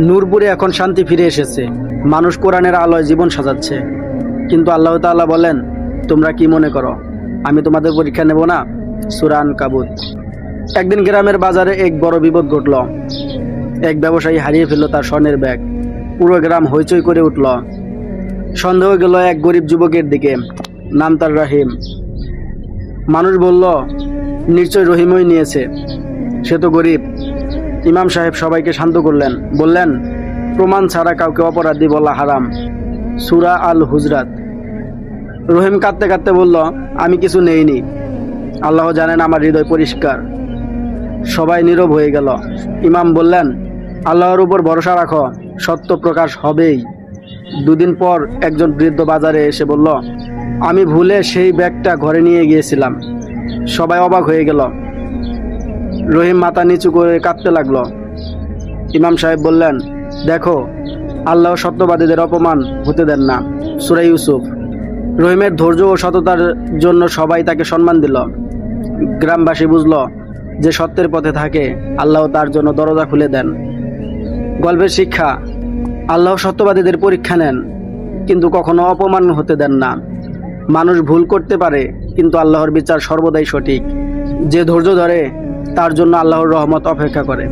নূরপুরে এখন শান্তি ফিরে এসেছে। মানুষ কোরআনের আলোয় জীবন সাজাচ্ছে। কিন্তু আল্লাহ তাআলা বলেন, তোমরা কি মনে করো আমি তোমাদের পরীক্ষা নেব না? সূরা আনকাবুত। একদিন গ্রামের বাজারে এক বড় বিপদ ঘটল। এক ব্যবসায়ী হারিয়ে ফেলল তার স্বর্ণের ব্যাগ। পুরো গ্রাম হইচই করে উঠল। সন্দেহ গেল এক গরিব যুবকের দিকে, নাম তার রহিম। মানুষ বলল, নিশ্চয় রহিমই নিয়েছে, সে তো গরিব। ইমাম সাহেব সবাইকে শান্ত করলেন, বললেন, প্রমাণ ছাড়া কাউকে অপরাধী বলা হারাম। সূরা আল হুজরাত। রহিম কাঁদতে কাঁদতে বলল, আমি কিছু নেইনি, আল্লাহ জানেন আমার হৃদয় পরিষ্কার। সবাই নীরব হয়ে গেল। ইমাম বললেন, আল্লাহর উপর ভরসা রাখো, সত্য প্রকাশ হবেই। দুদিন পর একজন বৃদ্ধ বাজারে এসে বলল, আমি ভুলে সেই ব্যাগটা ঘরে নিয়ে গিয়েছিলাম। সবাই অবাক হয়ে গেল। রহিম মাথা নিচু করে কাঁদতে লাগলো। ইমাম সাহেব বললেন, দেখো, আল্লাহ সত্যবাদীদের অপমান হতে দেন না। সূরা ইউসুফ। রহিমের ধৈর্য ও সততার জন্য সবাই তাকে সম্মান দিল। গ্রামবাসী বুঝল যে সত্যের পথে থাকে আল্লাহ তার জন্য দরজা খুলে দেন। গল্পের শিক্ষা, আল্লাহ সত্যবাদীদের পরীক্ষা নেন, কিন্তু কখনো অপমান হতে দেন না। মানুষ ভুল করতে পারে, কিন্তু আল্লাহর বিচার সর্বদাই সঠিক। যে ধৈর্য ধরে তার জন্য আল্লাহর রহমত অপেক্ষা করে।